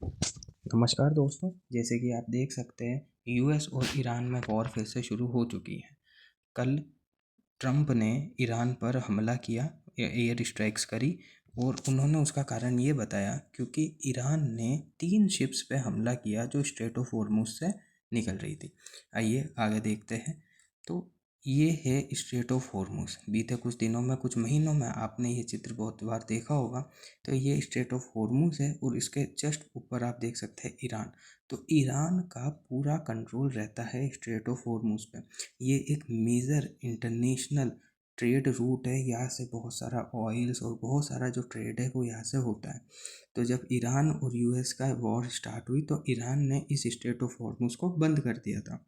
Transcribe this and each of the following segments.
नमस्कार दोस्तों, जैसे कि आप देख सकते हैं यूएस और ईरान में वॉर फिर से शुरू हो चुकी है। कल ट्रंप ने ईरान पर हमला किया, एयर स्ट्राइक्स करी और उन्होंने उसका कारण ये बताया क्योंकि ईरान ने 3 शिप्स पे हमला किया जो स्ट्रेट ऑफ हॉर्मुज से निकल रही थी। आइए आगे देखते हैं। तो ये है स्ट्रेट ऑफ हॉर्मुज। बीते कुछ दिनों में, कुछ महीनों में आपने ये चित्र बहुत बार देखा होगा। तो ये स्ट्रेट ऑफ हॉर्मुज है और इसके जस्ट ऊपर आप देख सकते हैं ईरान। तो ईरान का पूरा कंट्रोल रहता है स्ट्रेट ऑफ हॉर्मुज पे। ये एक मेजर इंटरनेशनल ट्रेड रूट है। यहाँ से बहुत सारा ऑयल्स और बहुत सारा जो ट्रेड है वो यहाँ से होता है। तो जब ईरान और यूएस का वॉर स्टार्ट हुई तो ईरान ने इस स्ट्रेट ऑफ हॉर्मुज को बंद कर दिया था।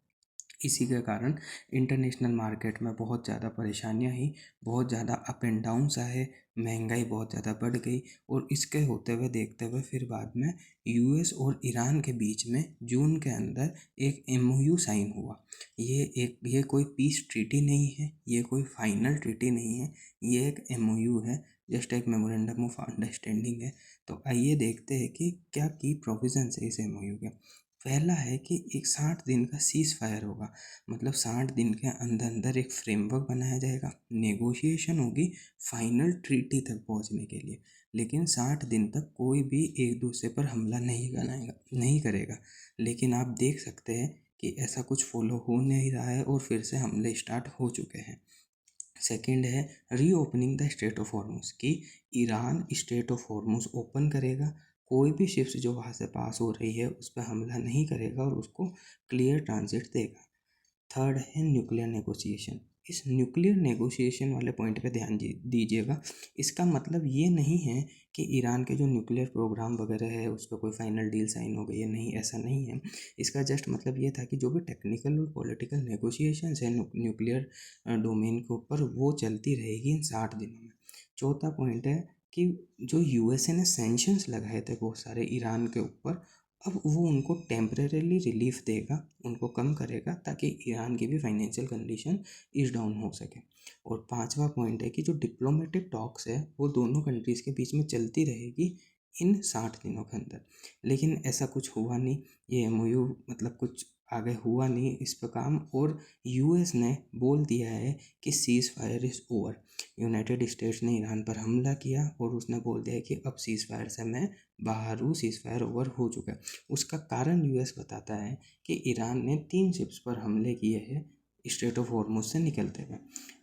इसी के कारण इंटरनेशनल मार्केट में बहुत ज़्यादा परेशानियाँ ही, बहुत ज़्यादा अप एंड डाउन्स आए, महंगाई बहुत ज़्यादा बढ़ गई और इसके होते हुए देखते हुए फिर बाद में यूएस और ईरान के बीच में जून के अंदर एक एमओयू साइन हुआ। ये कोई पीस ट्रीटी नहीं है, ये कोई फाइनल ट्रीटी नहीं है, ये एक एमओयू है, जस्ट एक मेमोरेंडम ऑफ अंडरस्टैंडिंग है। तो आइए देखते हैं कि क्या की प्रोविजंस है इस एमओयू के। पहला है कि एक 60 दिन का सीज़ फायर होगा, मतलब 60 दिन के अंदर अंदर एक फ्रेमवर्क बनाया जाएगा, नेगोशिएशन होगी फाइनल ट्रीटी तक पहुंचने के लिए। लेकिन 60 दिन तक कोई भी एक दूसरे पर हमला नहीं करेगा। लेकिन आप देख सकते हैं कि ऐसा कुछ फॉलो हो नहीं रहा है और फिर से हमले स्टार्ट हो चुके हैं। सेकंड है reopening the strait of Hormuz, कि Iran strait of Hormuz open करेगा, कोई भी शिप्स जो वहाँ से पास हो रही है उस पर हमला नहीं करेगा और उसको क्लियर ट्रांजिट देगा। थर्ड है न्यूक्लियर नेगोशिएशन। इस न्यूक्लियर नेगोशिएशन वाले पॉइंट पे ध्यान दीजिएगा। इसका मतलब ये नहीं है कि ईरान के जो न्यूक्लियर प्रोग्राम वगैरह है उस पर कोई फाइनल डील साइन हो गई है, नहीं, ऐसा नहीं है। इसका जस्ट मतलब ये था कि जो भी टेक्निकल और पॉलिटिकल नेगोशिएशंस है न्यूक्लियर डोमेन के ऊपर, वो चलती रहेगी इन 60 दिनों में। चौथा पॉइंट है कि जो यूएसए ने सेंक्शंस लगाए थे बहुत सारे ईरान के ऊपर, अब वो उनको टेम्परेली रिलीफ देगा, उनको कम करेगा ताकि ईरान की भी फाइनेंशियल कंडीशन ईज डाउन हो सके। और पांचवा पॉइंट है कि जो डिप्लोमेटिक टॉक्स है वो दोनों कंट्रीज़ के बीच में चलती रहेगी इन 60 दिनों के अंदर। लेकिन ऐसा कुछ हुआ नहीं, ये एमओयू मतलब कुछ आगे हुआ नहीं इस पर काम। और यूएस ने बोल दिया है कि seize fire is over. United states ने ईरान पर हमला किया और उसने बोल दिया कि अब सीज़ फायर से मैं बाहर हूँ, सीज़ फायर ओवर हो चुका है। उसका कारण यूएस बताता है कि ईरान ने 3 शिप्स पर हमले किए हैं स्ट्रेट ऑफ हॉर्मुज से निकलते हुए।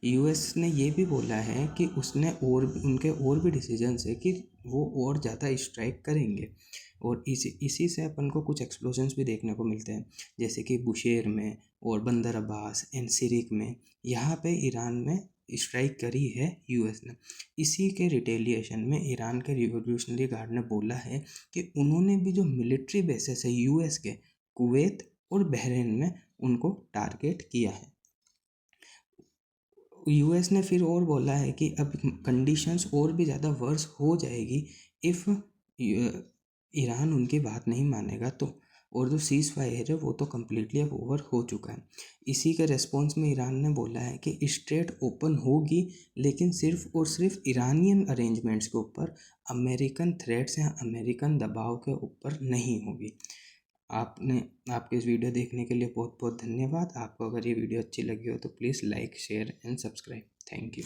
यूएस ने ये भी बोला है कि उसने और भी डिसीजंस है कि वो और ज़्यादा स्ट्राइक करेंगे। और इसी से अपन को कुछ एक्सप्लोजन्स भी देखने को मिलते हैं, जैसे कि बुशेर में और बंदर अब्बास एंड सिरिक में। यहाँ पे ईरान में स्ट्राइक करी है यूएस ने। इसी के रिटेलिएशन में ईरान के रिवोल्यूशनरी गार्ड ने बोला है कि उन्होंने भी जो मिलिट्री बेसेस है यूएस के कुवैत और बहरीन में, उनको टारगेट किया है। यूएस ने फिर और बोला है कि अब कंडीशंस और भी ज़्यादा वर्स हो जाएगी इफ़ ईरान उनकी बात नहीं मानेगा तो। और जो सीज़ फायर है वो तो कम्प्लीटली अब ओवर हो चुका है। इसी के रेस्पॉन्स में ईरान ने बोला है कि स्ट्रेट ओपन होगी, लेकिन सिर्फ और सिर्फ ईरानियन अरेंजमेंट्स के ऊपर, अमेरिकन थ्रेट्स या अमेरिकन दबाव के ऊपर नहीं होगी। आपके इस वीडियो देखने के लिए बहुत बहुत धन्यवाद। आपको अगर ये वीडियो अच्छी लगी हो तो please like, share and subscribe. Thank you.